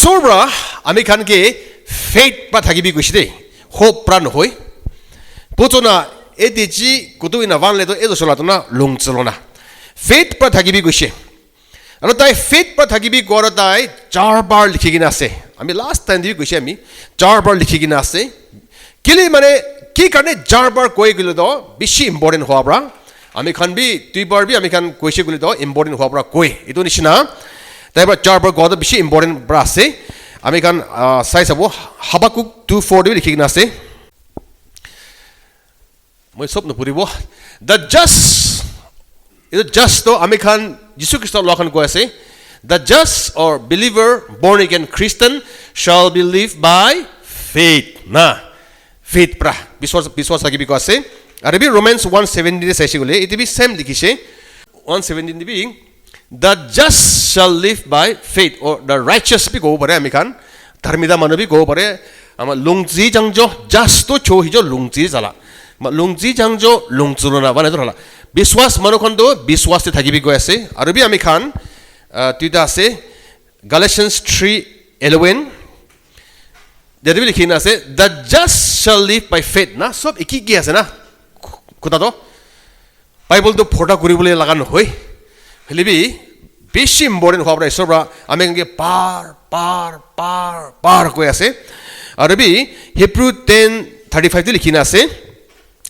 ঈশ্বৰ পৰা আমি খানকে ফেইথ পৰা থাকিবি কৈছে দেই হোপ পৰা নহয় পুতনা এদিজি কুতুইনা ভানলেতো এজো চলাতনা লংচলনা ফেইথ পৰা থাকিবি কৈছে আৰু তাই ফেইথ পৰা থাকিবি কোৱাৰ তাই 4 বাৰ লিখি কিনে আছে আমি লাষ্ট টাইম দি কৈছে আমি 4 বাৰ লিখি কিনে আছে কিলি মানে কি কাৰণে 4 বাৰ কৈ গলে তো বেছি ইম্পৰ্টেন্ট হোৱা পৰা আমি খান বি 2 বাৰ বি আমি খান কৈছে গলে তো ইম্পৰ্টেন্ট হোৱা পৰা কৈ এটো নিচিনা তাইবা 4 বাৰ কোৱা বেছি ইম্পৰ্টেন্ট পৰা আছে আমি খান চাই চাব হাবাকুক 2:4 লিখি কিনে আছে মই সব নপৰিব দ্য জাস্ট ইটো জাস্ট তো আমি খান যিশু খ্ৰীষ্টৰ লখন কৈ আছে the just or believer born again Christian shall be live by faith না faith pra বিশ্বাস থাকিবি কৈ আছে আৰু বি Romans 1:17 চাইছে গলে ইটো বি সেম লিখিছে 1:17 দিবি the just shall live by faith or the righteous বি কব পাৰে আমি খান ধৰ্মিতা মানুহ বি কব পাৰে আমাৰ লংজি জাংজো just তো ছো হিজো লংজি জালা লংজি জাংজো লংচুলনা মানে ধৰলা বিশ্বাস মানুহখনটো বিশ্বাসতে থাকিবি কৈ আছে আৰু বি আমি খান তুইটা আছে Galatians 3:11 যদি লিখি না আছে the just shall live by faith না সব কি আছে না কথা তো বাইবেল তো ফটা কৰিবলৈ লাগা নহয় হলিবি বেছি ইম্পৰ্টেন্ট হোৱা পৰা ঈশ্বৰ পৰা আমি কেনেকে পাৰ কৈ আছে আৰু বি হিব্ৰু 10:35 লিখি না আছে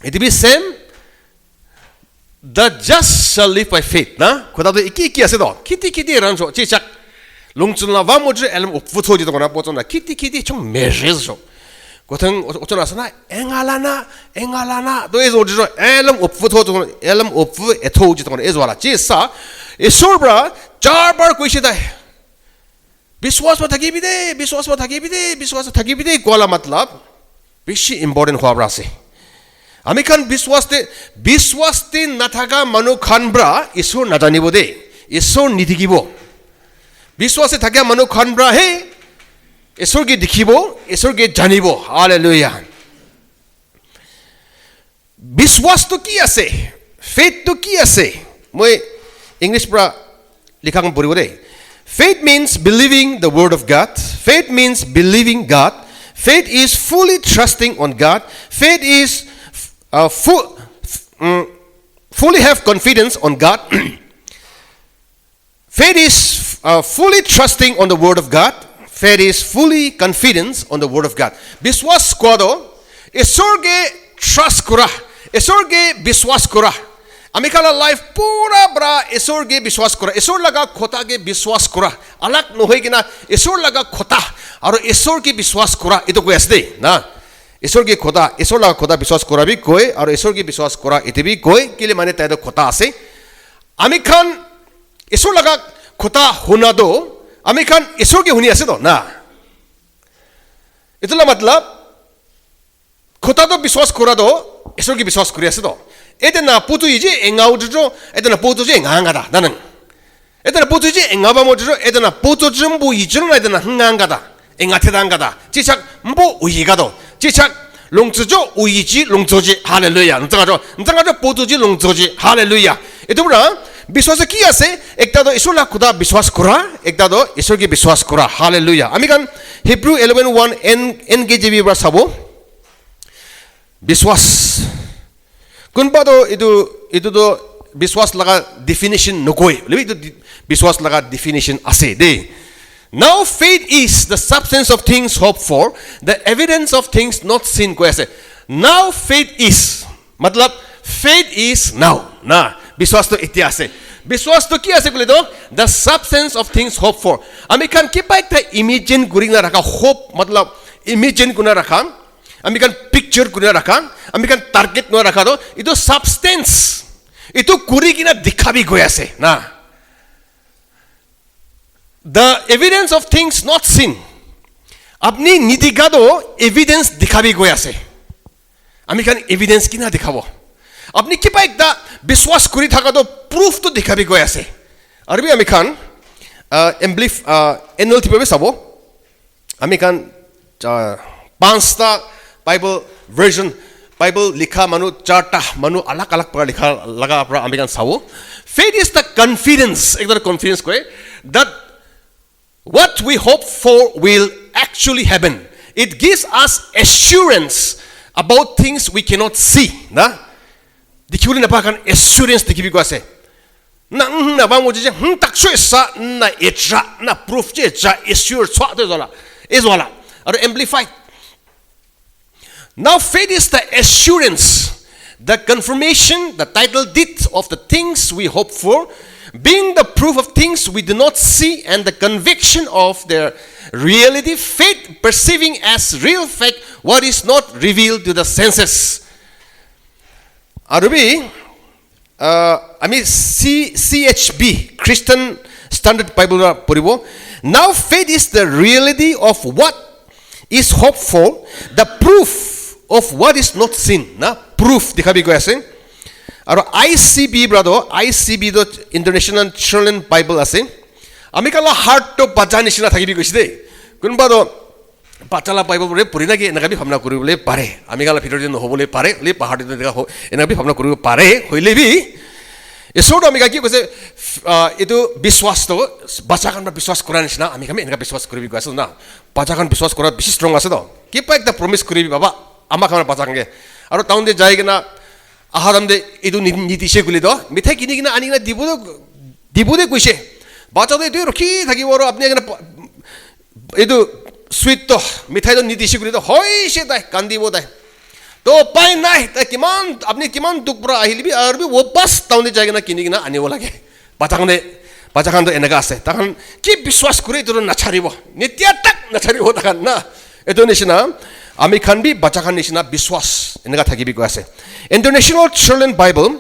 it be same the just shall live by faith na কথা তো কি আছে তো কিতি ৰানছো চিচাক লংচুলনা va modre elm opfuto ji tona potona kiti chung merezo gothang otona asana engalana do ezo ji elm opfuto to elm opfu etho ji tona ezo wala chisa esorbra 4 bar koise dai বিশ্বাস থাকিবি দে কোলা मतलब বেশি important হওয়া আছে আমি খান বিশ্বাসতে নাথাকা মানুহ খানব্ৰা ঈশ্বৰ নাজানিব দে ঈশ্বৰ নিদিকিব বিশ্বাসে থাকে মানুহ খানব্ৰা হে ঈশ্বৰকে দেখিব ঈশ্বৰকে জানিব হালেলুয়া বিশ্বাস তো কি আছে ফেথ তো কি আছে মই ইংলিশ পৰা লিখাং পঢ়িব দে faith means believing the word of God faith means believing God faith is fully trusting on God faith is fully have confidence on God faith is fully trusting on the word of God faith is fully confidence on the word of God biswas kodo esorge trust kora esorge biswas kora আমি কালা life পুরা bra এসরগে বিশ্বাস করা এসর লাগা খোতাগে বিশ্বাস করা আলাক নহই কিনা এসর লাগা খোতা আর এসরকে বিশ্বাস করা এটো কই আছে দেই না এসরকে খোতা এসর লাগা খোতা বিশ্বাস করা বি কই আর এসরকে বিশ্বাস করা এতে বি কই কিলে মানে তাইদ খোতা আছে আমি খান এসর লাগা খোতা হুনা দো আমি খান এসরকে হুনি আছে তো না এতলা मतलब খোতা তো বিশ্বাস করা দো এসরকে বিশ্বাস করি আছে তো Edna পুতুইজি এঙ্গাউজো Edna পুতুজি এঙ্গাঙ্গাদা নানং Edna পুতুজি এঙ্গাবা Mojo Edna পুতুজমবু ইজনো Edna 헝ঙ্গাঙ্가다 এঙ্গা테당가다 지착 뭐 우이가도 지착 롱츠조 우이지 롱츠지 할렐루야 능장가죠 পুতুজি 롱츠지 할렐루야 এতবড় বিশ্বাস কি আছে একটা তো ঈশ্বর খোদা বিশ্বাস করা একটা তো ঈশ্বরকে বিশ্বাস করা হালেলুয়া আমি গান হিব্রু 11:1 এনকেজিবি পৰা চাব বিশ্বাস কোনবা তো এটো তো বিশ্বাস লাগা ডেফিনিশন নকই লবি তো বিশ্বাস লাগা ডেফিনিশন আছে দে now faith is the substance of things hoped for the evidence of things not seen কই আছে now faith is मतलब faith is now না বিশ্বাস তো ইতি আছে বিশ্বাস তো কি আছে কইলে তো the substance of things hoped for আমি কান কি পাই তা ইমেজিন করি না রাখা hope मतलब ইমেজিন কোনা রাখা আমি কান পিকচার করে রাখা আমি কান টার্গেট ন রাখা তো ইটো সাবস্টেন্স ইটো কুরি কিনা দেখাবি গৈ আছে না the evidence of things not seen আপনি নিদিগাদো এভিডেন্স দেখাবি গৈ আছে আমি কান এভিডেন্স কিনা দেখাবো আপনি কি পাই দা বিশ্বাস কৰি থাকা তো প্ৰুফ তো দেখাবি গৈ আছে আৰু আমি খান এমব্লিফ এনএলটি পাবে চাব আমি কান পাঁচটা Bible version Bible likha manu charta manu alak pra likha laga pra ami kan sawo faith is the confidence ekdar confidence koi that what we hope for will actually happen. It gives us assurance about things we cannot see. Na? Dikhibole napakan assurance dikhibi ko ase. Na bang mo je tak sure sa na etra na proof je ja assure swa de zola. Ezwala. Or amplified. Now faith is the assurance, the confirmation, the title deed of the things we hope for, being the proof of things we do not see and the conviction of their reality. Faith perceiving as real fact what is not revealed to the senses. Arubi, CHB, Christian Standard Bible puribo. Now faith is the reality of what is hoped for, the proof of what is not seen. Na proof dikhabi ko ase. Aro ICB brado, ICB do International Children Bible ase. Ami kala heart to baja nishina thakibi koise de. Kunba do pachala Bible re purina ki enaka bi bhamna koribole pare. Ami kala bhitor je nohobole pare, le pahar de deka ho enaka bi bhamna koribo pare, hoile bi Esor ami ka ki koise etu biswas to bachakan ba biswas kora nishina ami kami enaka biswas koribi ko ase na. Bachakan biswas kora bishi strong ase do. Kipa ekta promise koribi baba ama khamar bachakange. Aro town de jaigena aharamde edu nitishe guli do mithai kinigina anigina dibude kuise bachado edu rokhi thakiboro apni agena edu sweet to mithai do nitishe guli do hoise dai kandibo dai to pai nai ta kiman apni kiman dukpura ahilibi arbi wopas town de jaigena kinigina anibo lage bachakan do enaga ase takan ki biswas kure edu nacharibo nitya tak nacharibo takan na edu nishina Ami khan bi bachakan nishina biswas enaka thakibi ko ase. International Children Bible,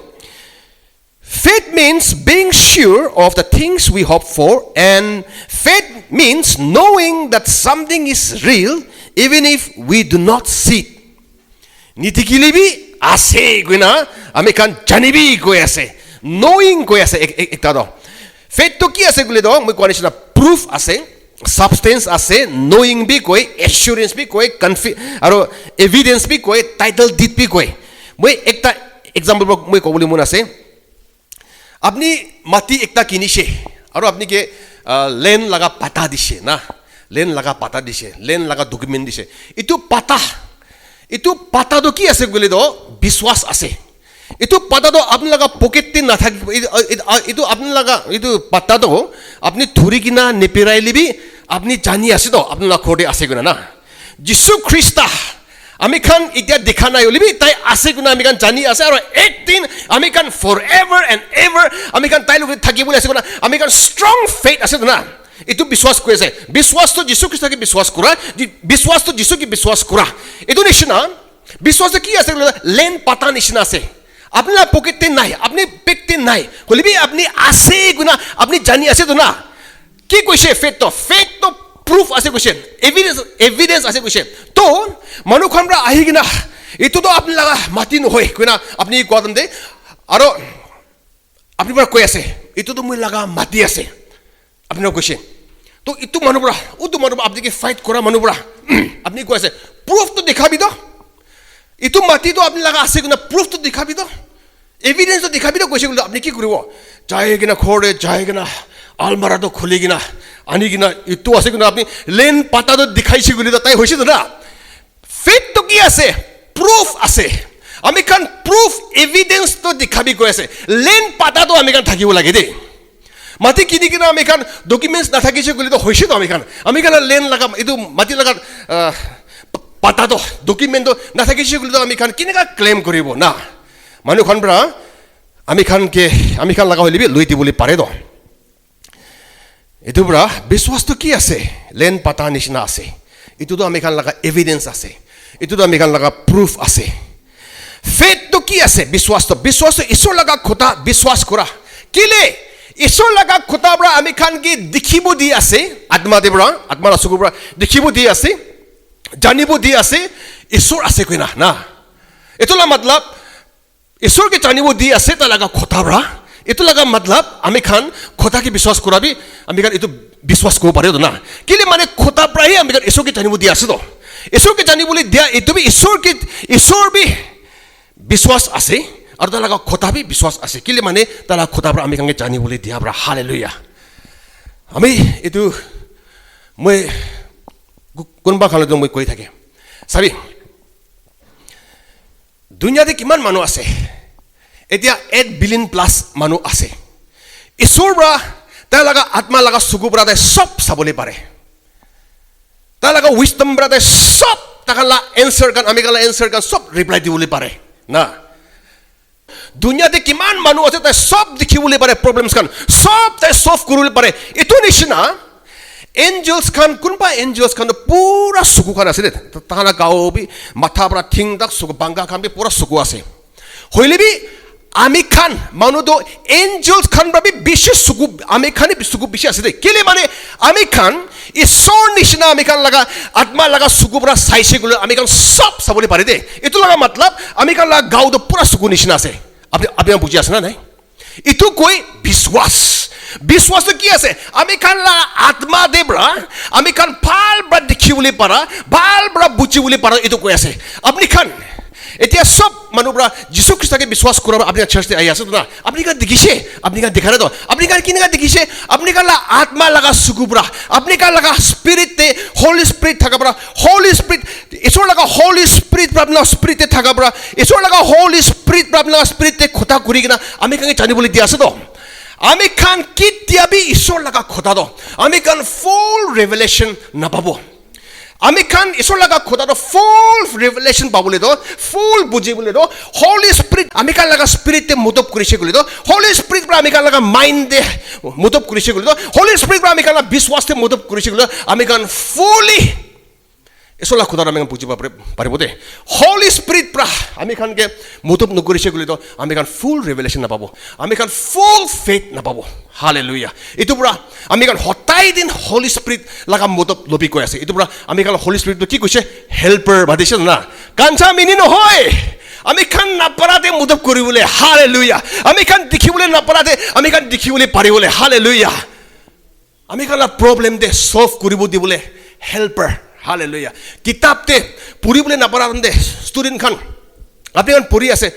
faith means being sure of the things we hope for, and faith means knowing that something is real even if we do not see it. Nitikilibi ase guina ami khan janibi ko ase, knowing ko ase ekta do. Faith to ki ase gule do moi ko nishina proof ase. Substance ase, knowing bi koi, assurance bi koi, aro evidence bi koi, title deed bi koi. Moi ekta example moi ko boli mun ase. Apni mati ekta kinishe, aro apni ke land laga pata dishe na, land laga pata dishe, land laga document dishe. Itu pata do ki ase gole do biswas ase. Itu pata do apni laga pocket tin na thak itu apni laga itu pata do apni thuri kina nepirai libi apni jani ase do apni laga khode ase guna na Jisu Krista ami khan itia dekha nai olibi tai ase guna ami khan jani ase aro ek din ami khan forever and ever ami khan tai logi thakibole ase guna ami khan strong faith ase na itu biswas koi ase biswas to Jisu Krista ki biswas kora biswas to Jisu ki biswas kora itu nishina biswas ki ase len pata nishina ase apni la pocket tin nai apni pick tin nai kolibi apni ase guna apni jani ase to na ki koise faith to proof ase koise evidence ase koise to manu khamra ahi gina itu to apni laga mati no hoy kuina apni kodam de aro apni par koi ase itu to moi laga mati ase apni no koise to itu manu bra apni ke fight kora manu bra apni ko ase proof to dekhabi do itu mati to apni laga ase guna proof to dekhabi do evidence to dekhabi do koise gula apni ki koribo jaigena khore jaigena almara to khuligina anigina itu ase guna apni len pata to dikhaisi guli to tai hoise to na faith to ki ase proof ase ami kan proof evidence to dekhabi ko ase len pata to ami kan thakibo lage de mati kini kina ami kan documents na thakise guli to hoise to ami kan len laga itu mati laga pata to document to na thakise guli to ami kan kineka claim koribo na manu khan bra ami khan laga holibi loi dibole pare do itu bra biswas to ki ase len pata nishina ase itu to ami khan laga evidence ase itu to ami khan laga proof ase faith to ki ase biswas to isor laga khota biswas kora kile isor laga khota bra ami khan ki dikhibo di ase atma de bra atma la sugu bra dikhibo di ase janibo di ase isor ase koina na itu la matlab isor ke janibo di ase ta laga khota bra itu laga matlab ami khan khota ki biswas korabi ami khan itu biswas ko pare do na kile mane khota bra hi ami khan isor ke janibo di ase do isor ke janibole dia itu bi isor bi biswas ase aru ta laga khota bi biswas ase kile mane ta laga khota bra ami khan ke janibole dia bra hallelujah ami itu মই কোনবা খালতো মই কৈ থাকে চাবি দুনিয়াতে কিমান মানুহ আছে এতিয়া 8 বিলিয়ন প্লাস মানুহ আছে ঈশ্বৰ ব্ৰা তাৰ লগা আত্মা লগা সুগু ব্ৰা সব চাবলৈ পাৰে তাৰ লগা উইজডম ব্ৰা সব তাকালা এনসাৰ কান আমি কালা এনসাৰ কান সব ৰিপ্লাই দিবলৈ পাৰে না দুনিয়াতে কিমান মানুহ আছে তাই সব দেখিবলৈ পাৰে প্ৰবলেমছ কান সব তাই সলভ কৰিবলৈ পাৰে এটো নিচিনা এঞ্জেলস খান কোনবা এঞ্জেলস খান পুৰা সুকু খান আছে তাহানা গাওবি মাথা পৰা থিং তাক সুকু বাঙ্গা খান বি পুরা সুকু আছে হইলেবি আমি খান মানুহ এঞ্জেলস খান ভাবি বিশেষ সুকু আমি খান সুকু বিশেষ আছে কেলে মানে আমি খান ঈশ্বৰ নিচিনা আমি খান লাগা আত্মা লাগা সুকু পৰা চাইছে গলে আমি খান সব চাবলৈ পাৰে দে এটো লাগা মতলব আমি খান লাগা গাও তো পুরা সুকু নিচিনা আছে আপনি বুঝি আছে না নাই ইটো কই বিশ্বাস বিশ্বাস তো কি আছে আমি খান লাগা আত্মা দেবরা আমি খান ভাল ব্রা দেখিবলৈ পাৰা ভাল ব্ৰা বুজিবলৈ পাৰা এটো কই আছে আপনি খান এতিয়া সব মানুহরা যীশু খ্রিস্টকে বিশ্বাস করা আপনি চার্চে আই আছে না আপনি কান দেখিছে আপনি কান দেখা না তো আপনি কান কি না দেখিছে আপনি কান আত্মা লাগা সুগুবরা আপনি কান লাগা স্পিরিটে হোলি স্পিরিট থাকা বড় হোলি স্পিরিট ঈশ্বর লাগা হোলি স্পিরিট আপনার স্পিরিটে থাকা বড় ঈশ্বর লাগা হোলি স্পিরিট আপনার স্পিরিটে কথা করি কিনা আমি কান জানি বলে দি আছে তো আমি খান কিতিয়াবি ঈশ্বর লাগা কথা তো আমি কান ফুল রেভেলেশন না পাবো আমি খান ঈশ্বৰ লাগা খোদাটো ফুল ৰেভেলেশন পাবলৈ তো ফুল বুজিবলৈ তো হোলি স্পিৰিট আমি খান লাগা স্পিৰিটে মোটব কৰিছে গলি তো হোলি স্পিৰিট পৰা আমি খান লাগা মাইন্ড দে মোটব কৰিছে গলি তো হোলি স্পিৰিট পৰা আমি খান বিশ্বাসতে মোটব কৰিছে গলি আমি খান ফুলি ঈশ্বৰ লাগা খোদাটো আমি বুজিব পাৰিব দে হোলি স্পিৰিট পৰা আমি খানকে মোটব নকৰিছে গলি তো আমি খান ফুল ৰেভেলেশন নাপাব আমি খান ফুল ফেথ নাপাব হালেলুয়া এটো পুরা আমি কান হতাই দিন হোলি স্পিরিট লাগা মোটব লবি কৈ আছে এটো পুরা আমি কান হোলি স্পিরিট কি কৈছে হেল্পার বাদিছে না কানছা মিনি নহয় আমি খান নাপাৰাতে মোটব কৰিবলৈ হালেলুয়া আমি খান দেখিবলৈ নাপাৰাতে আমি খান দেখিবলৈ পাৰিবলৈ হালেলুয়া আমি কান প্ৰবলেম দে সলভ কৰিব দিবলৈ হেল্পাৰ হালেলুয়া কিতাপতে পঢ়িবলৈ নাপাৰাতে ষ্টুডেন্ট খান আপনি কান পঢ়ি আছে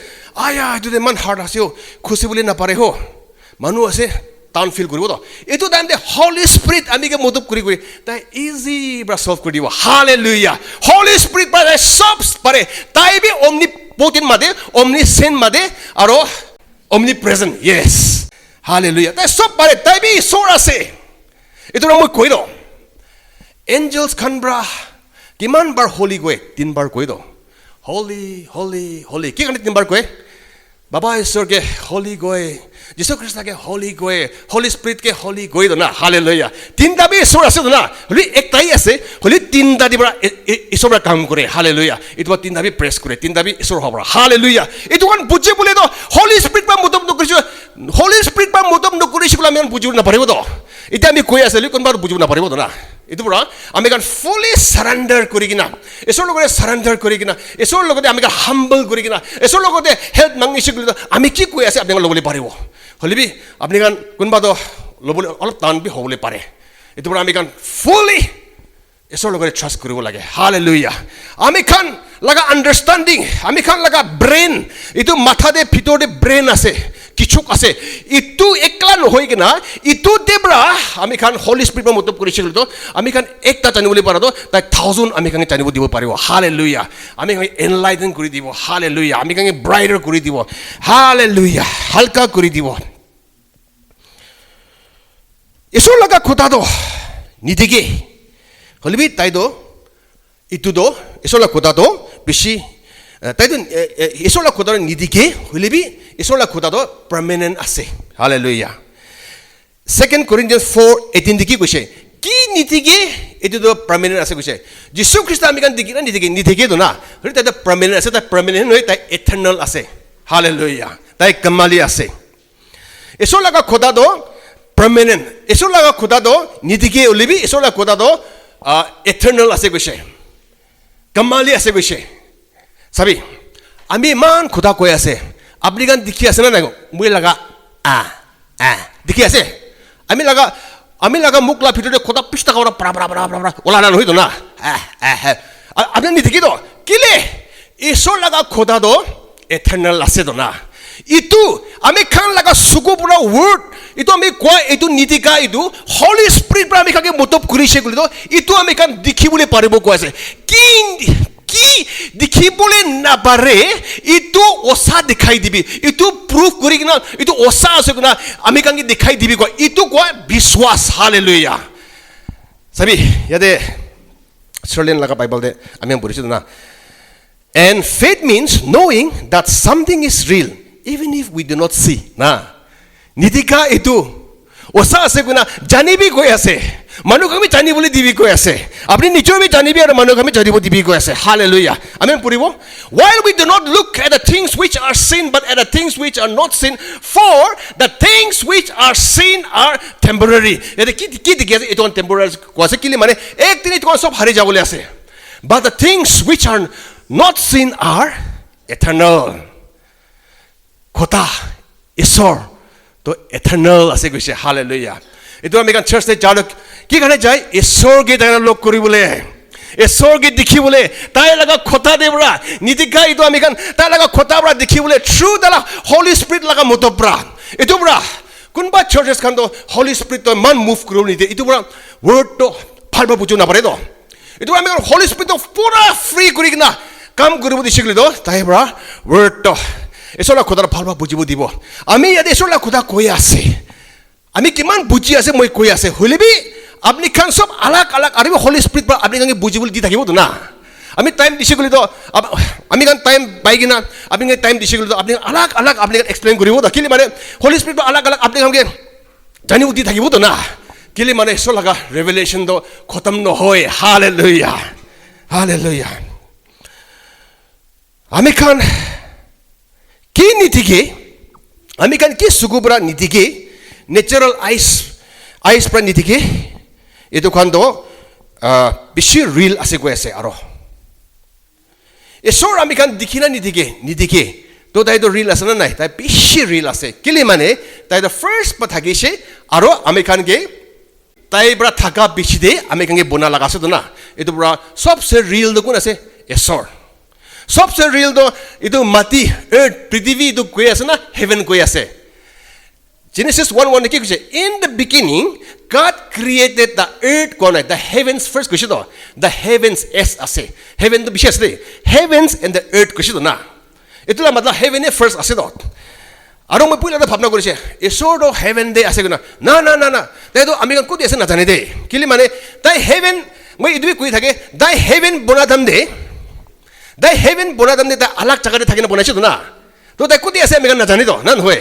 আয়া এটো মান হাৰ্ড আছে খুচিবলৈ নাপাৰে হো মানুহ আছে টাউন ফিল কৰিব তো এটো টাইম দে হোলি স্পিৰিট আমিকে মোটব কৰি কৰি তাই ইজি ব্ৰা সলভ কৰি দিব হালেলুয়া হোলি স্পিৰিট ব্ৰা সব পাৰে তাই বি omni potent মাদে omni sent মাদে আৰু omni present yes হালেলুয়া তাই সব পাৰে তাই বি ঈশ্বৰ আছে এটো মই কৈ দ এঞ্জেলস খান ব্ৰা কিমান বাৰ হোলি গৈ 3 বাৰ কৈ দ হোলি হোলি হোলি কি কাৰণে 3 বাৰ কৈ বাবা ঈশ্বৰ কে হোলি গৈ যীশু খ্ৰিস্ট কে হোলি গৈ হোলি স্পিৰিট কে হোলি গৈ দ না হালেলুয়া তিনটা বি ঈশ্বৰ আছে না হলি একটাই আছে হলি তিনটা দিবৰা ঈশ্বৰ কাম কৰে হালেলুয়া ইটো তিনটা বি প্ৰেছ কৰে তিনটা বি ঈশ্বৰ হ'ব হালেলুয়া ইটো কোন বুজি বলে তো হোলি স্পিৰিট বা মোটব নকৰিছো হোলি স্পিৰিট বা মোটব নকৰিছো আমি বুজিব না পাৰিব তো এটা আমি কৈ আছে কোনবাৰ বুজিব না পাৰিব তো না এটো পুৰা আমি কান ফুলি সাৰেন্ডাৰ কৰি কিনা ঈশ্বৰ লগতে সাৰেন্ডাৰ কৰি কিনা ঈশ্বৰ লগতে আমি কান হাম্বল কৰি কিনা ঈশ্বৰ লগতে হেল্প মাগিছো আমি কি কৈ আছে আপুনি ল'বলৈ পাৰিব হলিবি আপুনি কান কোনবা তো ল'বলৈ অলপ টান বি হ'বলৈ পাৰে এটো পুৰা আমি কান ফুলি ঈশ্বৰ লগতে ট্ৰাষ্ট কৰিব লাগে হালেলুয়া আমি খান লাগা আন্ডাৰষ্টেণ্ডিং আমি খান লাগা ব্ৰেইন ইটো মাথাতে ভিতৰতে ব্ৰেইন আছে কিছুক আছে ইটো একলা নহয় কিনা ইটো দেবৰা আমি খান হোলি স্পিৰিট মোটব কৰিছিল তো আমি খান একটা জানিবলৈ পাৰা তো তাই 1000 আমি খান জানিব দিব পাৰিব হালেলুয়া আমি খান এনলাইটেন কৰি দিব হালেলুয়া আমি খান ব্ৰাইটাৰ কৰি দিব হালেলুয়া হালকা কৰি দিব ঈশ্বৰ লাগা খোদাটো নিদিগে হলিবি তাই তো ইটো তো ঈশ্বৰ লাগা খোদাটো বেছি তাই তো ঈশ্বৰ লাগা খোদাটো নিদিগে হলিবি ঈশ্বৰ লাগা খোদাটো পাৰ্মানেন্ট আছে হালেলুয়া 2 Corinthians 4:18 কি কৈছে কি নিদিগে এটো তো পাৰ্মানেন্ট আছে কৈছে যীশু খ্ৰীষ্ট আমি কান দিগি না নিদিগে তো না হলি তাই পাৰ্মানেন্ট আছে তাই পাৰ্মানেন্ট নহয় তাই ইটাৰনেল আছে হালেলুয়া তাই কমালি আছে ঈশ্বৰ লাগা খোদাটো পাৰ্মানেন্ট ঈশ্বৰ লাগা খোদাটো নিদিগে হলিবি ঈশ্বৰ লাগা খোদাটো eternal আছে কৈছে কমালি আছে কৈছে চাবি আমি ইমান খোদা কৈ আছে আপুনি গান দেখি আছে না নাই মই লাগা দেখি আছে আমি লাগা মুখ লা ভিতৰতে খোদা পিষ্টা কৰা পৰা ওলা না নহয় তো না আপুনি নিদেখি তো কিলে ঈশ্বৰ লাগা খোদাটো eternal আছে তো না ইটো আমি খান লাগা সুকু পুৰা word itu আমি কোৱা এইটো নীতিকা এইটো হলি স্পিৰিট পৰা আমি কাকে মতব কৰিছে বুলি তো ইটো আমি কান দেখিবলৈ পাৰিব কৈছে কি দেখিবলৈ নাপাৰে ইটো ওচা দেখাই দিবি ইটো প্ৰুফ কৰি কিনা ইটো ওচা আছে কিনা আমি কাকে দেখাই দিবি কয় ইটো কোৱা বিশ্বাস হালেলুয়া চাবি ইয়াতে Australian laga Bible de ami purichu na and faith means knowing that something is real even if we do not see na nitika itu osa ase kuna janibi koi ase manu kami jani boli dibi koi ase apni nichoi bi janibi aru manu kami janibo dibi koi ase hallelujah amen puribo while we do not look at the things which are seen but at the things which are not seen for the things which are seen are temporary ete ki dikhi ase eton temporary ko ase kile mane ek din eton sob hari jabole ase but the things which are not seen are eternal kota isor to eternal ase goise hallelujah etu ami kan church te jalo ki kane jai isor ge dana lok koribole isor ge dikhibole tai laga khota debra nitika etu ami kan tai laga khota bra dikhibole through the holy spirit laga motobra etu bra kunba churches kan to holy spirit to man move kuru ni etu bra word to phalba buju na pare to etu ami kan holy spirit to pura free kuri kina kam koribo disigli to tai bra word to esola khota phalba bujibo dibo ami yade esola khota koi ase আমি কিমান বুজি আছে মই কৈ আছে হলিবি আপনি খান সব আলাক আলাক আৰু হোলি স্পিৰিট বা আপনি কাকে বুজিবল দি থাকিব তো না আমি টাইম দিছে গলি তো আমি কান টাইম বাইগিনা আপনি টাইম দিছে গলি তো আপনি আলাক আলাক আপনি এক্সপ্লেইন কৰিব তো কিলি মানে হোলি স্পিৰিট বা আলাক আলাক আপনি কাকে জানিব দি থাকিব তো না কিলি মানে সো লাগা রেভেলেশন তো খতম ন হয় হালেলুয়া হালেলুয়া আমি খান কি নীতিকে আমি খান কি সুগুবরা নীতিকে natural ice pra nitike etu khan do bishi real ase koi ase aro esor ami kan dikhina nitike to dai do real ase na nai tai bishi real ase kili mane tai the first pa thagise aro ami kan ge tai bra thaka bishi de ami kan ge bona laga ase to na etu bra sobse real do kun ase esor sobse real do etu mati earth prithvi do koi ase na heaven koi ase Genesis 1:1 ki kuche in the beginning God created the earth kona the heavens first kuche do the heavens as ase heaven to bishes de heavens and the earth kuche do na etula matlab heaven e first ase do aro moi pula da bhabna korise esor do heaven de ase guna na tai do ami kan kodi ase na jane de kili mane tai heaven moi idui koi thake dai heaven bonadam de ta alag jaga de thakina bonaise do na to tai kodi ase ami kan na jane do nan hoy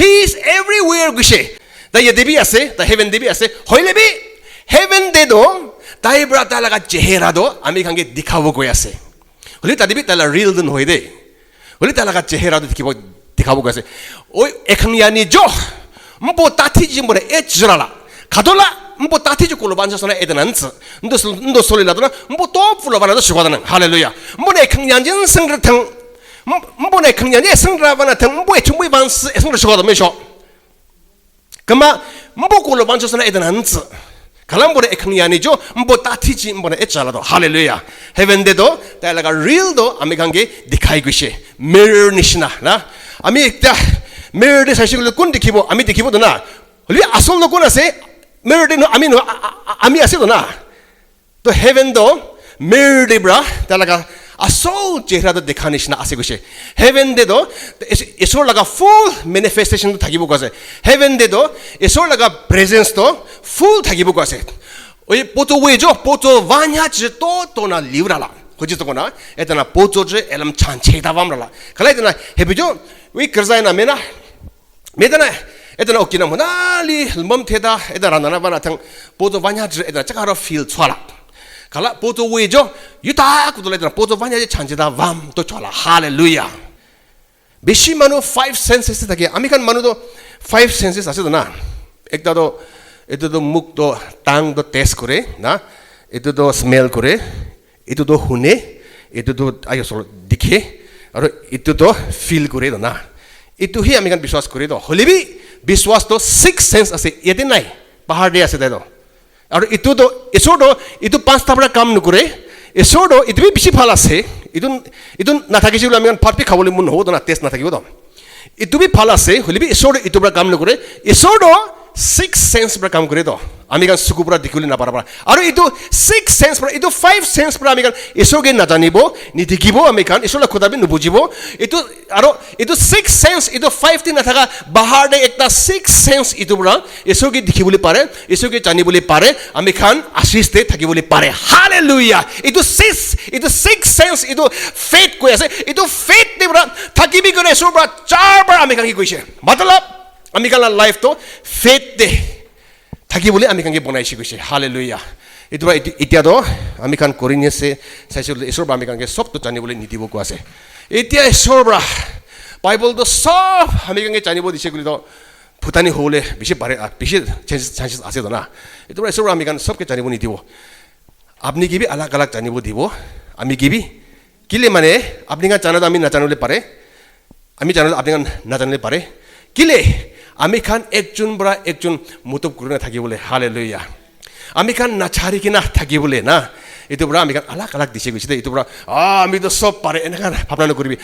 He is everywhere gushe da ye debi ase da heaven debi ase hoile bi heaven de do tai bra ta laga chehra do ami khange dikhabo koi ase holi ta debi ta la real dun hoide holi ta laga chehra do dikhabo koi ase oi ekhang yani jo mbo tathi ji mone e jrala khadola mbo tathi ji kolo bansa sona edanans ndo solila do mbo to fulo bana do shugodan hallelujah mbo ekhang yan jin sangr thang mbone khanya ne sangra bana thang mboi chumbai ban si sangra shgo da me sho kama mbo ko lo ban so na edan hans kalam bone khanya ne jo mbo ta thi chi mbone e chala do hallelujah heaven de do ta laga real do ami gange dikhai gise mirror nishna na ami ekta mirror de sashi ko kun dikhibo ami dikhibo do na holi asol no kun ase mirror de no ami ase do na to heaven do mirror de bra ta laga asol chehra do dekhanish na ase gose heaven de do esor laga full manifestation to thagibo gose heaven de do esor laga presence to full thagibo gose oi poto we jo poto vanya je to na livrala hoji to kona etana poto je elam chan cheda vamrala kala etana hebijo we krzai na medana etana okina monali mom theda edara na bana thang poto vanya je edana chakara feel chwala kala poto wejo yuta kudole dra poto vanya je chanjeda vam to chola hallelujah beshi manu 5 senses thake ami kan manu do 5 senses ase na ekta do etu do muk do tang do taste kore na etu do smell kore etu do hune etu do ayo solo dikhe aro etu do feel kore do na etu hi ami kan biswas kore do holibi biswas to 6 sense ase yete nai pahar de ase do আৰু ইটো তো এসোডো ইটো পাঁচটা পৰা কাম নকৰে এসোডো ইটো বেছি ভাল আছে ইটো নাথাকিছিল আমি পাৰফেক্ট খাবলৈ মন হ'ব না টেষ্ট নাথাকিব তো ইটো বি ভাল আছে হলিবি ঈশ্বৰ ইটো পৰা কাম নকৰে ঈশ্বৰ six sense পৰা কাম কৰে তো আমি গান চকু পৰা দেখিবলৈ নাপাৰা আৰু এইটো six sense পৰা এইটো five sense পৰা আমি গান ঈশ্বৰকে নাজানিব নিদেখিব আমি গান ঈশ্বৰক খোদাবি নুবুজিব এইটো আৰু এইটো six sense এইটো five টি নাথাকা বাহাৰতে একটা six sense এইটো পৰা ঈশ্বৰকে দেখিবলৈ পাৰে ঈশ্বৰকে জানিবলৈ পাৰে আমি খান আশীষতে থাকিবলৈ পাৰে হালেলুয়া এইটো six sense এইটো faith কৈ আছে এইটো faith তে পৰা থাকিবি কৰে ঈশ্বৰ পৰা চাৰবাৰ আমি কান কি কৈছে মতলব আমি কালা লাইফ তো ফেথ দে থাকিবলৈ আমি কাংকে বনাইছি কৈছে হালেলুয়া এইটো এতিয়া তো আমি কান কৰি নিছে চাইছো ঈশ্বৰ আমি কাংকে সব তো জানিবলৈ নিদিব কৈ আছে এতিয়া ঈশ্বৰ পৰা বাইবেল তো সব আমি কাংকে জানিব দিছে বুলি তো ফুটানি হলে বেছি পাৰে বেছি চান্সেস আছে না এইটো ঈশ্বৰ আমি কান সবকে জানিব নিদিব আপনি কিবি আলাগ আলাগ জানিব দিব আমি কিবি কিলে মানে আপনি কান জানাত আমি নাজানিলে পাৰে আমি জানাত আপনি কান নাজানিলে পাৰে কিলে আমি খান একজন বৰা একজন মুতব কৰি থাকিবলৈ হালেলুয়া আমি খান নাচাৰি কিনা থাকিবলৈ না এইটো বৰা আমি খান আলাগ আলাগ দিছে গৈছে এইটো বৰা আমি তো সব পাৰে এনেকা ভাবনা নকৰিবি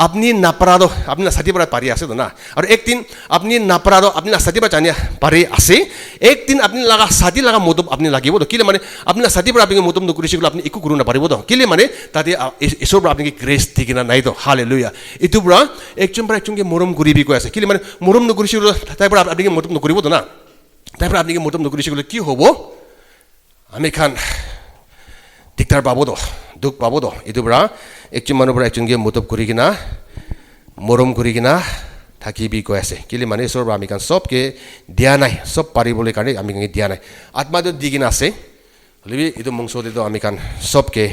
আপনি নাপাৰাদো আপনি সাথী পৰা পাৰি আছে না আৰু একদিন আপনি নাপাৰাদো আপনি সাথী পৰা জানি পাৰি আছে একদিন আপনি লাগা সাথী লাগা মুতব আপনি লাগিব তো কিলে মানে আপনি সাথী পৰা আপনি মুতব নকৰিছে আপনি একো কৰিব নাপাৰিব তো কিলে মানে তাতে ঈশ্বৰ পৰা আপনি গ্ৰেস দি কিনা নাই তো হালেলুয়া এইটো বৰা একজন পৰা একজনকে মৰম কৰিবি কৈ আছে কিলে মানে মৰম নকৰিছে তাই পৰা আপনি মুতব নকৰিব তো না তাই পৰা আপনি মুতব নকৰিছে কি হ'ব আমি খান দিগদাৰ পাব তো দুখ পাব তো এইটো পৰা একজন মানুহ পৰা একজনকে মুতব কৰি কিনা মৰম কৰি কিনা থাকিবি কৈ আছে কিলে মানে ঈশ্বৰ পৰা আমি কান সবকে দিয়া নাই সব পাৰিবলৈ কাৰণে আমি কান দিয়া নাই আত্মাটো দি কিনা আছে হলিবি এইটো মংসতে তো আমি কান সবকে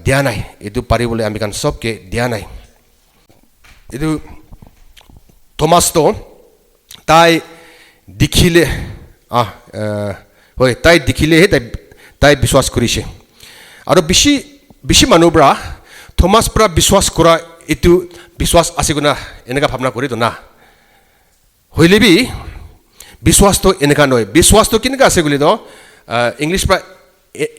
দিয়া নাই এইটো পাৰিবলৈ আমি কান সবকে দিয়া নাই এইটো থমাস তো তাই দেখিলে হয় তাই দেখিলেহে তাই বিশ্বাস কৰিছে আৰু বেছি মানুহ পৰা থমাস পৰা বিশ্বাস কৰা এইটো বিশ্বাস আছে গুনা এনেকা ভাবনা কৰি তো না হইলেবি বিশ্বাসটো এনেকা নহয় বিশ্বাসটো কেনেকা আছে বুলি তো ইংলিছ পৰা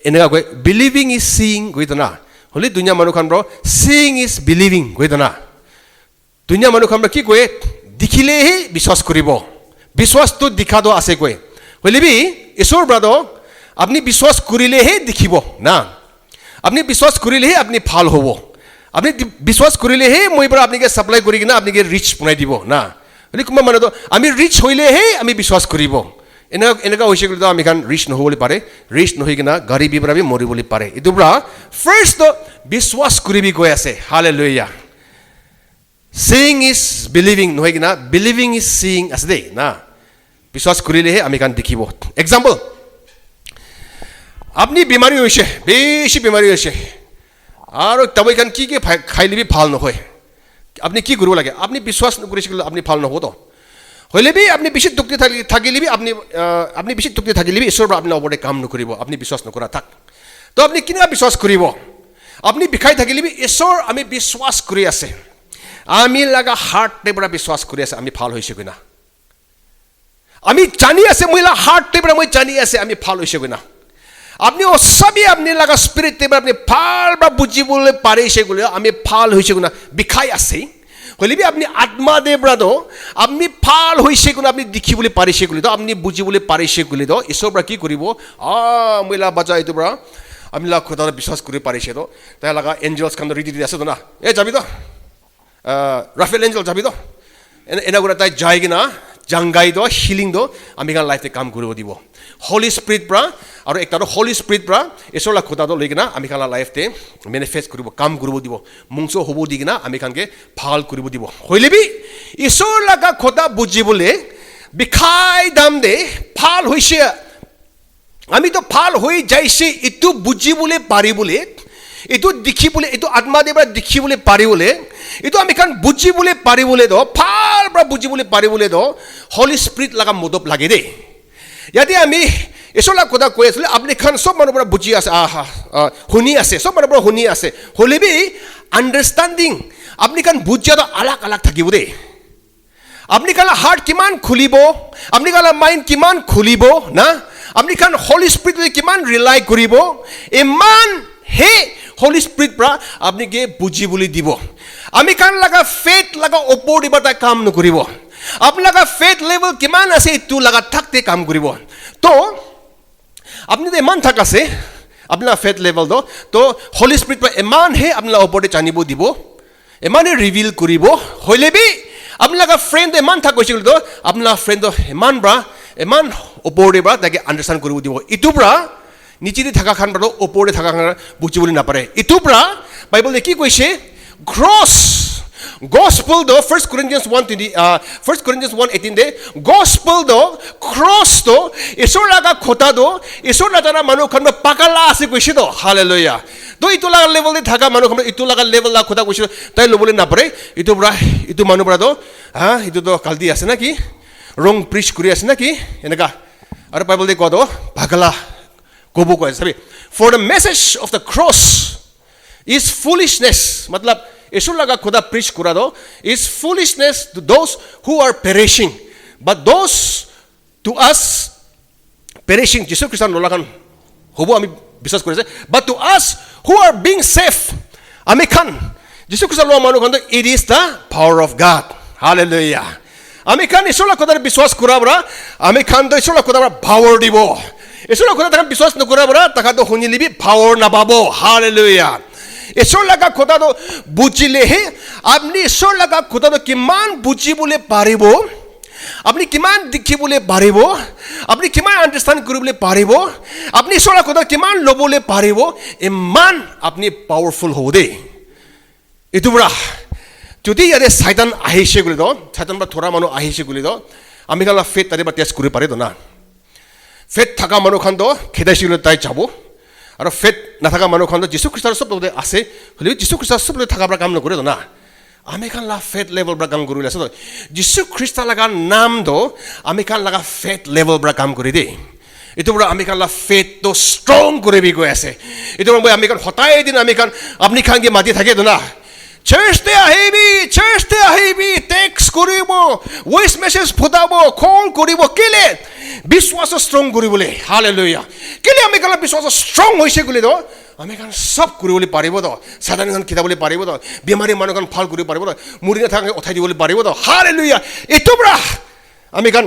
এনেকা কয় বিলিভিং ইজ সিইং গৈ তো না হলি দুনিয়া মানুহ খান পৰা সিইং ইজ বিলিভিং গৈ তো না দুনিয়া মানুহ খান পৰা কি কয় দেখিলেহে বিশ্বাস কৰিব বিশ্বাসটো দেখাটো আছে কয় হইলেবি ঈশ্বৰ ব্ৰাদো আপনি বিশ্বাস কৰিলেহে দেখিব না আপনি বিশ্বাস কৰিলেহে আপনি ভাল হ'ব আপনি বিশ্বাস কৰিলেহে মই পৰা আপোনাক সাপ্লাই কৰি কিনা আপোনাক ৰিচ বনাই দিব না হলি কোনোবা মানে তো আমি ৰিচ হইলেহে আমি বিশ্বাস কৰিব এনেকা হৈছে কিন্তু আমি খান ৰিচ নহবলৈ পাৰে ৰিচ নহৈ কিনা গৰীবী পৰা আমি মৰিবলৈ পাৰে এইটো পৰা ফাৰ্ষ্ট তো বিশ্বাস কৰিবি কৈ আছে হালেলুয়া সিইং ইজ বিলিভিং নহয় কিনা বিলিভিং ইজ সিইং আছে দেই না বিশ্বাস কৰিলেহে আমি খান দেখিব এক্সাম্পল আপনি বেমাৰী হৈছে বেছি বেমাৰী হৈছে আৰু তবে খান কি খাই লিবি ভাল নহয় আপনি কি কৰিব লাগে আপনি বিশ্বাস নকৰিছিল আপনি ভাল নহব তো হইলেবি আপনি বেছি দুখতে থাকিলিবি আপনি বেছি দুখতে থাকিলিবি ঈশ্বৰ আপোনাৰ ওপৰতে কাম নকৰিব আপনি বিশ্বাস নকৰা থাক তো আপনি কিনা বিশ্বাস কৰিব আপনি বিখাই থাকিলিবি ঈশ্বৰ আমি বিশ্বাস কৰি আছে আমি লাগা হাৰ্টতে পৰা বিশ্বাস কৰি আছে আমি ভাল হৈছে কিনা আমি জানি আছে মইলা হাৰ্টতে পৰা মই জানি আছে আমি ভাল হৈছে কিনা আপনি সবই আপনি লাগা স্পিরিট তে আপনি ভাল বা বুঝিবলৈ পাৰিছে গুলো আমি ভাল হৈছে গুনা বিখাই আছে হলিবি আপনি আত্মা দে ব্রাদো আপনি ভাল হৈছে গুনা আপনি দেখিবলৈ পাৰিছে গুলো তো আপনি বুঝিবলৈ পাৰিছে গুলো তো ঈশ্বৰ পৰা কি কৰিব মইলা বাজা এইটো পৰা আমি লাগ খোদা বিশ্বাস কৰি পাৰিছে তো তাই লাগা এঞ্জেলস কান ৰিদি আছে তো না এ যাবি তো রাফেল এঞ্জেল যাবি তো এনা গুলা তাই যায় কিনা জাংগাই দো হিলিং দো আমি গান লাইফে কাম কৰিব দিব হলি স্পিৰিট পৰা আৰু একটা হলি স্পিৰিট পৰা ঈশ্বৰলা খোদাটো লৈ কিনা আমি খালা লাইফতে মেনিফেষ্ট কৰিব কাম কৰিব দিব মুংস হ'ব দি কিনা আমি খানকে ভাল কৰিব দিব হইলেবি ঈশ্বৰ লাগা খোদা বুজিবলৈ বিখাই দাম দে ভাল হৈছে আমি তো ভাল হৈ যাইছে ইটো বুজিবলৈ পাৰিবলৈ ইটো দেখিবলৈ ইটো আত্মা দেৱৰা দেখিবলৈ পাৰিবলৈ ইটো আমি খান বুজিবলৈ পাৰিবলৈ তো ভাল পৰা বুজিবলৈ পাৰিবলৈ তো হলি স্পিৰিট লাগা মদব লাগে দেই ইয়াতে আমি ঈশ্বৰলা কথা কৈ আছিলে আপনি খান সব মানুহৰ পৰা বুজি আছে শুনি আছে সব মানুহৰ পৰা শুনি আছে হলিবি আণ্ডাৰষ্টেণ্ডিং আপনি খান বুজিয়াটো আলাগ আলাগ থাকিব দেই আপনি কালা হাৰ্ট কিমান খুলিব আপনি কালা মাইণ্ড কিমান খুলিব না আপনি খান হলি স্পিৰিট কিমান ৰিলাই কৰিব ইমান হে হলি স্পিৰিট পৰা আপনি কে বুজিবলৈ দিব আমি কান লাগা ফেথ লাগা ওপৰ দিবা তাই কাম নকৰিব আপোনালোকৰ ফেথ লেভেল কিমান আছে ইটো লাগা থাকতে কাম কৰিব তো আপনি তো ইমান থাক আছে আপনার ফেথ লেভেল তো হোলি স্পিরিট ইমান হে আপনার ওপরে জানিব দিব ইমানে রিভিল করিব হইলে বি আপনার ফ্রেন্ড ইমান থাক কৈছিল তো আপনার ফ্রেন্ড ইমান ব্রা ইমান ওপরে ব্রা তাকে আন্ডারস্ট্যান্ড করিব দিব ইটো ব্রা নিচে থাকা খান ব্রা ওপরে থাকা খান বুঝিবলৈ নাপারে ইটো ব্রা বাইবেলে কি কৈছে gross Gospel do 1 Corinthians 1:18 de gospel do cross do isor laga khota do isor na jana manu khan pakala ase koise do hallelujah do itu laga level de thaga manu khan itu laga level la khota koise tai lobole na pare itu bra itu manu bra do ha itu do kaldi ase na ki wrong preach kuri ase na ki enaka ar bible de ko do pakala kobo ko ase for the message of the cross is foolishness matlab Isur laga khuda preach kura do is foolishness to those who are perishing but those to us perishing Jesus Christ nolakan hobo ami biswas koriase but to us who are being saved ami khan Jesus Christ lo manu khan it is the power of God hallelujah ami khan isur la khuda biswas kura bra ami khan do isur la khuda power dibo isur la khuda biswas nokura bra taka do huni libi power na babo hallelujah ঈশ্বৰ লগা কথাটো বুজিলেহে আপুনি ঈশ্বৰ লগা কথাটো কিমান বুজিবলৈ পাৰিব আপুনি কিমান দেখিবলৈ পাৰিব আপুনি কিমান আন্ডাৰষ্টেণ্ড কৰিবলৈ পাৰিব আপুনি ঈশ্বৰৰ কথা কিমান ল'বলৈ পাৰিব ইমান আপুনি পাৱাৰফুল হ'ব দেই এইটো বৰা যদি ইয়াৰে শয়তান আহিছে বুলি শয়তান বা থৰা মানুহ আহিছে বুলি আমি কালা ফেথ তাৰে বা টেষ্ট কৰিব পাৰিব না ফেথ থকা মানুহখন খেদাইছিল তাই যাব আৰু ফেথ নাথাকা মানুহখন যীশু খ্ৰীষ্টৰ সব আছে হলেও যীশু খ্ৰীষ্টৰ সব থাকা পৰা কাম নকৰে না আমি কান লা ফেথ লেভেল পৰা কাম কৰি আছে যীশু খ্ৰীষ্ট লগা নাম আমি কান লগা ফেথ লেভেল পৰা কাম কৰি দেই এইটো পৰা আমি কান লা ফেথটো ষ্ট্ৰং কৰি গৈ আছে এইটো পৰা আমি কান হতাই দিন আমি কান আপুনি খান কি মাতি থাকে না চাৰ্চতে আহিবি টেক্স কৰিব ভইচ মেছেজ ফুটাব কল কৰিব কেলে বিশ্বাস ষ্ট্ৰং কৰিবলৈ হালেলুয়া কেলে আমি কান বিশ্বাস ষ্ট্ৰং হৈছে বুলি আমি কান সব কৰিবলৈ পাৰিব সাধাৰণ কান কিতাবলৈ পাৰিব বেমাৰী মানুহ কান ভাল কৰিব পাৰিব মুৰি নাথাকে উঠাই দিবলৈ পাৰিব হালেলুয়া এইটো পৰা আমি কান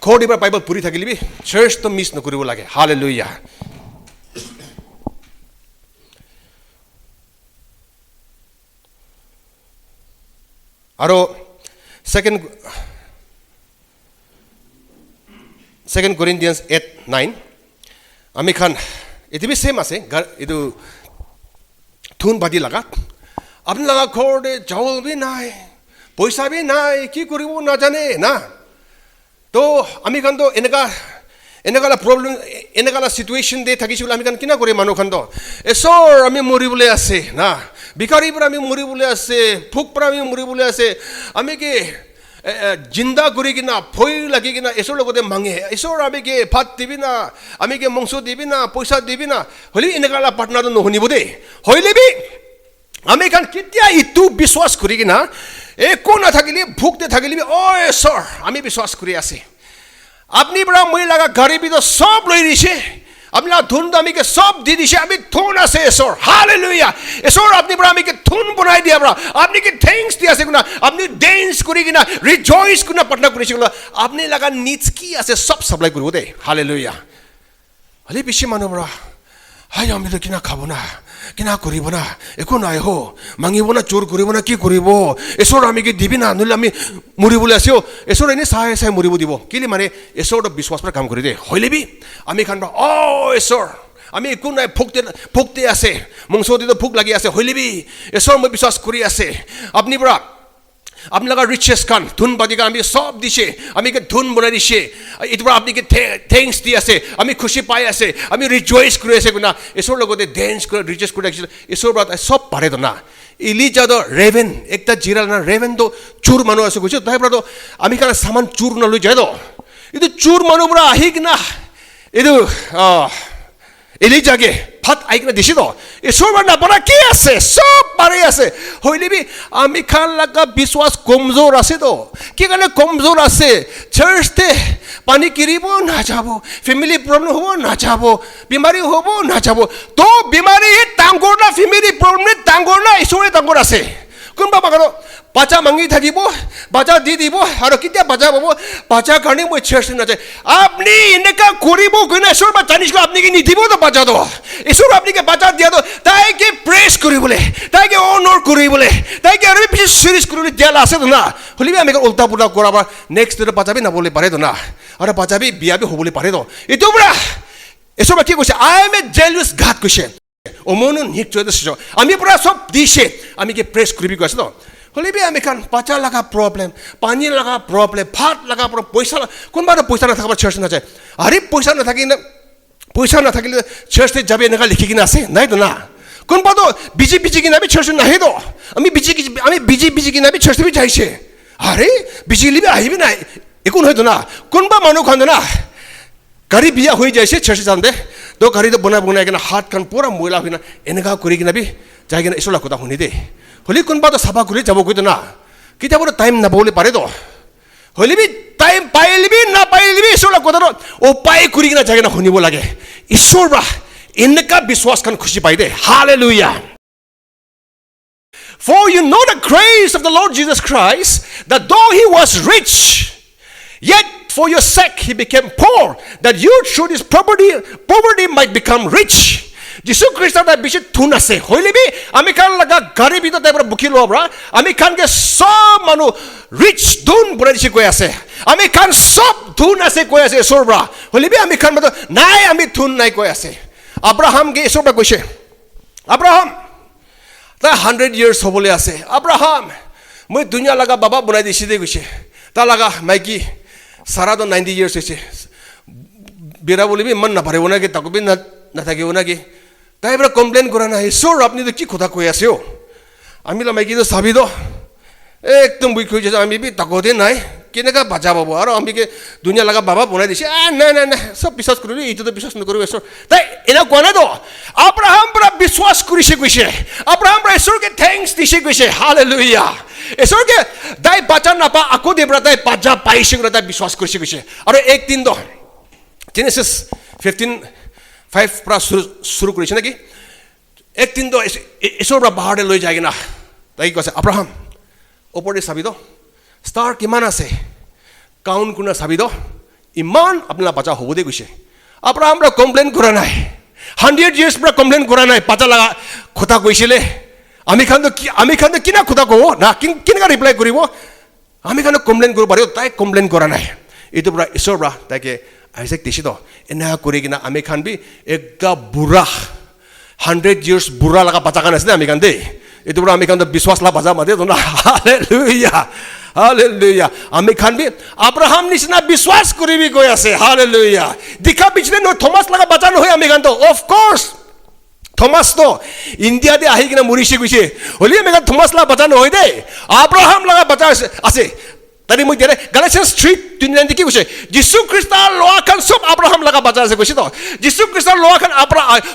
খৰ দিবা বাইবেল পঢ়ি থাকিলিবি চাৰ্চটো মিছ নকৰিব লাগে হালেলুয়া আৰু second Corinthians 8:9 আমি খান এটিবি সেম আছে এটো থুন বাদি লাগা আপনি লাগা ঘৰতে চাউল বি নাই পইচা বি নাই কি কৰিব না জানে না তো আমি খান তো এনেকা প্ৰবলেম এনেকা সিচুৱেশন দে থাকিছিল আমি খান কিনা কৰি মানুহ খান তো এছৰ আমি মৰিবলৈ আছে না ভিখাৰী পৰা আমি মৰিবলৈ আছে ফুক পৰা আমি মৰিবলৈ আছে আমি কি জিন্দা কৰি কিনা ভয় লাগি কিনা এছৰ লগতে মাঙে এছৰ আমি কি ভাত দিবি না আমি কি মাংস দিবি না পইচা দিবি না হলি এনেকা পাৰ্টনাৰটো নহনিব দেই হইলেবি আমি খান কেতিয়া ইটো বিশ্বাস কৰি কিনা একো নাথাকিলে ভুকতে থাকিলে অ এছৰ আমি বিশ্বাস কৰি আছে আপনি বড় মই লাগা গাড়ি বিদ সব লৈ দিছে আপনি ধুন আমিকে সব দি দিছে আমি ধুন আছে ঈশ্বর হালেলুয়া ঈশ্বর আপনি বড় আমিকে ধুন বনাই দিয়া বড় আপনি কি থ্যাঙ্কস দি আছে গুনা আপনি ড্যান্স করি কিনা রিজয়েস কুনা পাটনা করিছে গুনা আপনি লাগা নিডস কি আছে সব সাপ্লাই করব দে হালেলুয়া হলি বেশি মানুহ বড় হাই আমি তো কিনা খাব না কিনা কৰিব না একো নাই হো মাঙিব না চোৰ কৰিব না কি কৰিব ঈশ্বৰ আমি কি দিবি না নলে আমি মৰিবলৈ আছো ঈশ্বৰ এনে চাই মৰিব দিব কিলি মানে ঈশ্বৰৰ বিশ্বাস পৰা কাম কৰি দে হইলেবি আমি খান অ ঈশ্বৰ আমি একো নাই ভুকতে আছে মংস দিতো ভুক লাগি আছে হইলেবি ঈশ্বৰ মই বিশ্বাস কৰি আছে আপনি বড় আপনার রিচেস খান ধুন বাদিকা আমি সব দিছে আমি কে ধুন বনাই দিছে এটো আপনি কে থ্যাঙ্কস দি আছে আমি খুশি পাই আছে আমি রিজয়েস করে আছে না ঈশ্বর লগতে ড্যান্স করে রিজয়েস করে আছে ঈশ্বর বাত সব পারে তো না ইলিজা দ রেভেন একটা জিরাল না রেভেন তো চুর মানুষ আছে কইছে তাই তো আমি কার সামান চুর না লই যায় তো এটো চুর মানুষ বড় আহি না এটো এলিজাকে ভাত আইকনা দিছে তো ঈশ্বৰ না বড় কি আছে সব পারে আছে হইলেবি আমি খান লাগা বিশ্বাস কমজোর আছে তো কি কারণে কমজোর আছে চার্চতে পানি কিরিব না যাব ফ্যামিলি প্রবলেম হবো না যাব বিমারি হবো না যাব তো বিমারি টাঙ্গর না ফ্যামিলি প্রবলেম টাঙ্গর না ঈশ্বরে টাঙ্গর আছে কোনবা বাগানো বাচ্চা মাঙি থাকিব বাচ্চা দি দিব আৰু কেতিয়া বাচ্চা পাব বাচ্চাৰ কাৰণে মই চাৰ্চ নাযায় আপনি এনেকা কৰিব গৈ না ঈশ্বৰ বা জানিছো আপনি কি নিদিব তো বাচ্চা তো ঈশ্বৰ আপনি কি বাচ্চা দিয়া তো তাইকে প্ৰেছ কৰিবলৈ তাইকে অনাৰ কৰিবলৈ তাইকে আৰু বেছি সিৰিয়াছ কৰিবলৈ দিয়া আছে তো না হলিবি আমি উল্টা পুল্টা কৰাবা নেক্সট ডে বাচ্চা বি নাবলৈ পাৰে তো না আৰু বাচ্চা বি বিয়া বি হ'বলৈ পাৰে তো এইটো পুৰা ঈশ্বৰ কি কৈছে আই এম এ জেলাস ঘাট কৈছে অমনো নিশ্চয় দিছে আমি পুৰা সব দিছে আমি কি প্ৰেছ কৰিব কৈছে তো হলিবি আমি কান বাচ্চা লাগা প্ৰব্লেম পানী লাগা প্ৰব্লেম ভাত লাগা প্ৰব্লেম পইচা কোনবা পইচা নাথাকিব চাৰ্চ নাযায় আৰে পইচা নাথাকিলে চাৰ্চতে যাবে এনেকা লিখি কিনে আছে নাই তো না কোনবা তো বিজি কিনে আমি চাৰ্চ নাহে তো আমি বিজি কিনে আমি চাৰ্চতে বি যাইছে আৰে বিজি লিবি আহিবি নাই একো নহয় তো না কোনবা মানুহ খান না গাড়ী বিয়া হৈ যাইছে চাৰ্চ যাওঁতে তো গাড়ীটো বনাই কিনে হাত কান পুৰা ময়লা হৈ কিনে এনেকা কৰি কিনে বি যাই কিনে ঈশ্বৰৰ কথা শুনি দে হলি কোনবা তো চাফা কৰি যাব গৈ তো না কেতিয়াবা টাইম নাপাবলৈ পাৰে তো হলিবি টাইম পাইলিবি নাপাইলিবি ঈশ্বৰৰ কথাটো উপায় কৰি কিনে যাই কিনে শুনিব লাগে ঈশ্বৰ বা এনেকা বিশ্বাস খান খুচি পাই দে hallelujah For you know the grace of the Lord Jesus Christ, that though he was rich, yet for your sake he became poor, that you through his poverty might become rich. যিশু খ্ৰীষ্টৰ এটা বেছি ধুন আছে হইলিবি আমি কান লগা গাড়ী ভিতৰত টাইপৰ বুকি লোৱা আমি কানকে সব মানুহ ৰিচ ধুন বনাই দিছে কৈ আছে আমি কান সব ধুন আছে কৈ আছে ঈশ্বৰ পৰা হইলিবি আমি কান মত নাই আমি ধুন নাই কৈ আছে আব্ৰাহাম কে ঈশ্বৰ পৰা কৈছে আব্ৰাহাম তা 100 years হ'বলৈ আছে আব্ৰাহাম মই দুনিয়া লগা বাবা বনাই দিছে দে কৈছে তা লগা মাইকি সাৰাটো 90 years হৈছে বেৰা বলিবি মন না পারে ওনাকে তাকবি না থাকে ওনাকে তাই এবারে কমপ্লেন করা না ঈশ্বর আপনি তো কি কথা কই আছে ও আমি লামাইকি তো সাবি দো একদম বুক হয়ে যাচ্ছে আমি বি তাকতে নাই কেনেকা বাজা পাবো আর আমি কে দুনিয়া লাগা বাবা বনাই দিছে না সব বিশ্বাস করি এইটো তো বিশ্বাস নকৰো ঈশ্বৰ তাই এনা কোৱা নাই তো আব্ৰাহাম পৰা বিশ্বাস কৰিছে কৈছে আব্ৰাহাম পৰা ঈশ্বৰকে থ্যাঙ্কস দিছে কৈছে হালেলুয়া ঈশ্বৰকে তাই বাচা নাপা আকৌ দেবৰা তাই বাজা পাইছে তাই বিশ্বাস কৰিছে কৈছে আৰু এক দিন তো Genesis 15:5 পৰা শুৰু কৰিছে নেকি এক দিন তো ঈশ্বৰ পৰা বাহিৰলৈ লৈ যায় না তাই কৈছে আব্ৰাহাম ওপৰতে চাবি তো ষ্টাৰ কিমান আছে কাউণ্ট কোনা চাবি তো ইমান আপোনাৰ বাচ্চা হ'ব দে কৈছে আব্ৰাহাম পৰা কমপ্লেইন কৰা নাই 100 years পৰা কমপ্লেইন কৰা নাই বাচ্চা লগা কথা কৈছিলে আমি খান কিনা কথা কব না কেনেকা ৰিপ্লাই কৰিব আমি খান কমপ্লেইন কৰিব পাৰিব তাই কমপ্লেইন কৰা নাই এইটো পৰা ঈশ্বৰ পৰা তাইকে আইজাক দিছে তো এনা কৰি কিনা আমি খান বি একটা বুঢ়া 100 years বুঢ়া লগা বাচ্চা খান আছে আমি খান দেই এইটো পৰা আমি খান বিশ্বাস লা বাজা মাতে তো না হালেলুয়া আমি খান বি আব্ৰাহাম নিচিনা বিশ্বাস কৰিবি কৈ আছে হালেলুয়া দেখা পিছলে ন থমাস লগা বাচ্চা নহয় আমি খান তো অফ কোর্স থমাস তো ইন্ডিয়া দে আহি কিনা মৰিছে গৈছে হলি আমি খান থমাস লগা বাচ্চা নহয় দে আব্ৰাহাম লগা বাচ্চা আছে তাই মই দিয়ে গালাতিয়ান্স 3:29 কি কৈছে যীশু খ্ৰীষ্টৰ লোৱা খান সব আব্ৰাহাম লগা বাচ্চা আছে কৈছে তো যীশু খ্ৰীষ্টৰ লোৱা খান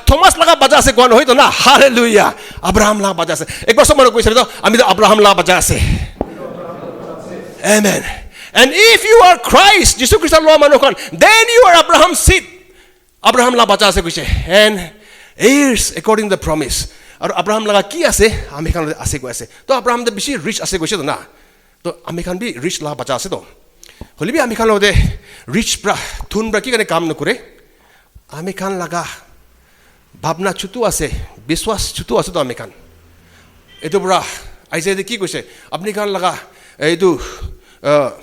থমাস লগা বাচ্চা আছে কোৱা নহয় তো না হালেলুয়া আব্ৰাহাম লগা বাচ্চা আছে একবাৰ সব মানুহ কৈছে তো আমি তো আব্ৰাহাম লগা বাচ্চা আছে Amen. And if you are Christ, Jesus Christ loa manukan, then you are Abraham's seed. Abraham la bacha ase kuise. And heirs according to the promise. Aru Abraham laga ki ase? Ami kan ase ko ase. To Abraham de bishi rich ase kuise to na. To ami kan bi rich la bacha ase to. Holibi ami kan lo de rich pra thun pra ki kane kam nokore. Ami kan laga bhabna chutu ase, biswas chutu ase to ami kan. Eto bra aise de ki kuise? Apni kan laga এইটো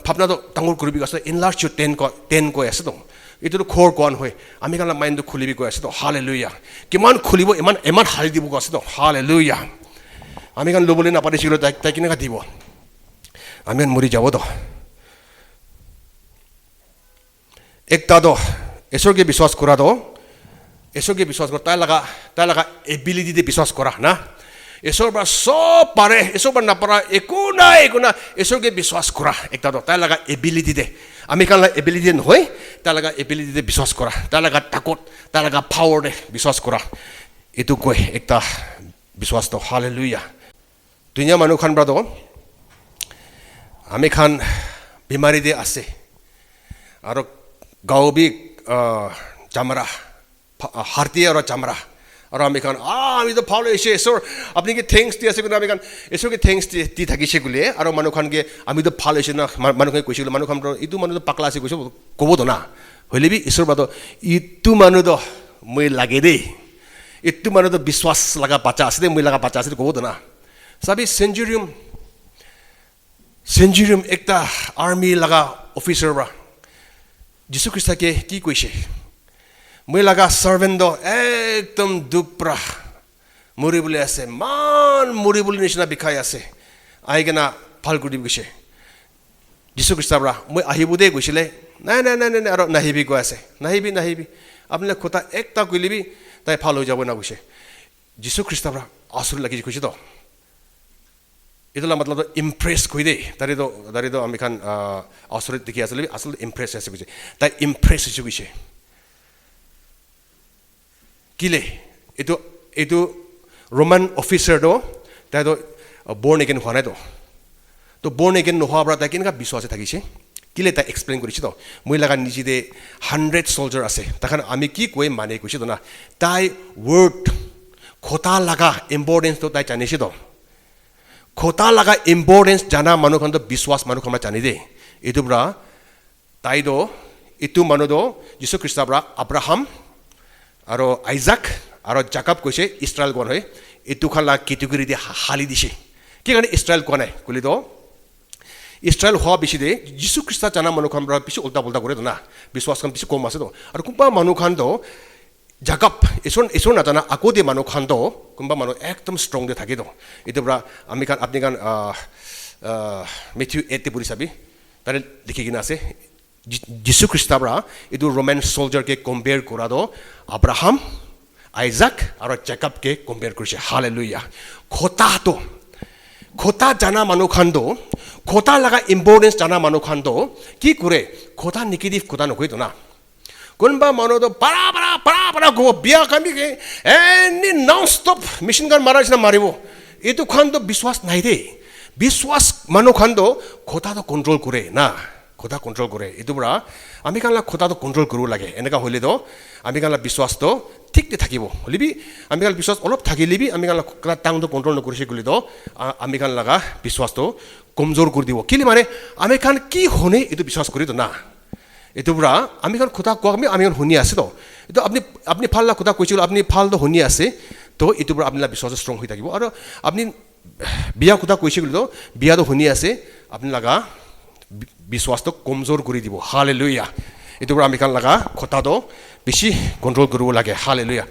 ভাবনাটো ডাঙৰ কৰিবি আছে ইনলাৰ্জ ইউৰ ten কৈ আছে তো এইটো খৰ কোৱান হয় আমি কাৰণ মাইণ্ডটো খুলিবি কৈ আছে তো হালেলুয়া কিমান খুলিব ইমান হালি দিব কৈ আছে তো হালেলুয়া আমি কাৰণ ল'বলৈ নাপাৰিছিলোঁ তাই কেনেকৈ দিব আমি মৰি যাব তো একটা তো ঈশ্বৰকে বিশ্বাস কৰা তো ঈশ্বৰকে বিশ্বাস কৰা তাই লগা এবিলিটিতে বিশ্বাস কৰা না ঈশ্বৰ পৰা সব পাৰে ঈশ্বৰ পৰা নাপাৰা একো নাই ঈশ্বৰকে বিশ্বাস কৰা একটা তো তাই লগা এবিলিটি দে আমি কান এবিলিটি নহয় তাই লগা এবিলিটি দে বিশ্বাস কৰা তাই লগা তাকত তাই লগা পাৱাৰ দে বিশ্বাস কৰা এইটো কৈ একটা বিশ্বাস তো হালেলুয়া দুনিয়া মানুহ খান পৰা তো আমি খান বিমাৰী দে আছে আৰু গাঁও বি চামৰা হাৰ্টি আৰু চামৰা আৰু আমি খান আমিতো ভাল হৈছে ঈশ্বৰ আপুনি কি থেংকছ দি আছে কিন্তু আমি খান ঈশ্বৰকে থেংকছ দি থাকিছে বুলি আৰু মানুহখনকে আমিতো ভাল হৈছে না মানুহকে কৈছিল মানুহখন ইটো মানুহটো পাকলা আছে কৈছে ক'বতো না হ'লে বি ঈশ্বৰ বাদ ইটো মানুহতো মই লাগে দেই ইটো মানুহতো বিশ্বাস লগা বাচ্চা আছে দেই মই লগা বাচ্চা আছে ক'বতো না চাবি সেঞ্চুৰিয়াম একটা আৰ্মি লগা অফিচাৰ বা যীশু খ্ৰীষ্টকে কি কৈছে মই লগা চাৰ্ভেণ্ট একদম দুপ্ৰা মৰিবলৈ আছে মান মৰিবলৈ নিচিনা বিষাই আছে আহি কিনা ভাল কৰি গৈছে যীশু খ্ৰীষ্টৰ পৰা মই আহিব দেই গৈছিলে নাই নাই নাই নাই আৰু নাহিবি কৈ আছে নাহিবি আপুনি কথা একটা কৰিলিবি তাই ভাল হৈ যাব না কৈছে যীশু খ্ৰীষ্টৰ পৰা আচৰিত লাগি কৈছে তো এইটোলা মতলব ইমপ্ৰেছ কৰি দেই তাৰিতো আমি খান আচৰিত দেখি আছিলে আচলতে ইমপ্ৰেছ আছে কৈছে তাই ইমপ্ৰেছ হৈছে কৈছে কিলে এইটো ৰোমান অফিচাৰটো তাইতো বৰ্ণ এগেইন হোৱা নাইতো তো বৰ্ণ এগেইন নোহোৱাৰ পৰা তাই কেনেকুৱা বিশ্বাসে থাকিছে কিলে তাই এক্সপ্লেইন কৰিছে তো মই লগা নিজে 100 চলজাৰ আছে তাখন আমি কি কৈ মানে কৈছে তো না তাই ৱৰ্ড খোটা লগা ইম্পৰ্টেঞ্চটো তাই জানিছে তো খোটা লগা ইম্পৰ্টেঞ্চ জানা মানুহখনতো বিশ্বাস মানুহখন জানি দেই এইটো পৰা তাইতো এইটো মানুহতো যীশু খ্ৰীষ্টৰ পৰা আব্ৰাহাম আৰু আইজাক আৰু জাকব কৈছে ইছৰাইল কোৱা হয় এইটো খালা কেটেগৰী দি হালি দিছে কি কাৰণে ইছৰাইল কোৱা নাই ক'লেতো ইছৰাইল হোৱা বেছি দে যীশু খ্ৰীষ্ট জানা মানুহখন পৰা বেছি উল্টা পুল্টা কৰে না বিশ্বাসখন বেছি কম আছে তো আৰু কোনোবা মানুহখনতো জাকব ঈশ্বৰ নাজানা আকৌ দিয়ে মানুহখনতো কোনোবা মানুহ একদম ষ্ট্ৰং দে থাকে তো এইটো পৰা আমি খান আপুনি খান মেথিউ 8 পঢ়ি চাবি তাৰে লিখি কিনে আছে যীশু খ্ৰীষ্টৰ পৰা এইটো ৰোমান চলজাৰকে কম্পেয়াৰ কৰাটো আব্ৰাহাম আইজাক আৰু জাকবকে কম্পেয়াৰ কৰিছে হালেলুয়া খোটা জানা মানুহখনতো খোটা লগা ইম্পৰ্টেঞ্চ জানা মানুহখনতো কি কৰে খোটা নিগেটিভ খোটা নকৰিতো না কোনোবা মানুহতো পাৰা ক'ব বিয়া কামিকে এনি নন ষ্টপ মেচিন গান মাৰা নিচিনা মাৰিব এইটো খানতো বিশ্বাস নাই দেই বিশ্বাস মানুহখনতো খোটাটো কণ্ট্ৰল কৰে না খোটা কণ্ট্ৰল কৰে এইটো পৰা আমি কালা খোটাটো কণ্ট্ৰল কৰিব লাগে এনেকুৱা হ'লেতো আমি কালা বিশ্বাসটো ঠিকতে থাকিব হ'লেবি আমি কালা বিশ্বাস অলপ থাকিলেবি আমি কালা টাংটো কণ্ট্ৰল নকৰিছে গ'লেতো আমি কাল লগা বিশ্বাসটো কমজোৰ কৰি দিব কেলে মানে আমি খান কি শুনে এইটো বিশ্বাস কৰিতো না এইটো পৰা আমি খান খোটা কোৱা আমি শুনি আছে তো এইটো আপুনি ভাল লগা খোটা কৈছিল আপুনি ভালটো শুনি আছে তো এইটো পৰা আপোনাৰ বিশ্বাস ষ্ট্ৰং হৈ থাকিব আৰু আপুনি বিয়া খোটা কৈছিল তো বিয়াটো শুনি আছে আপুনি লগা বিশ্বাসটো কমজোৰ কৰি দিব হালেলুয়া এইটো পৰা আমি খান লগা খোটাটো বেছি কণ্ট্ৰল কৰিব লাগে হালেলুয়া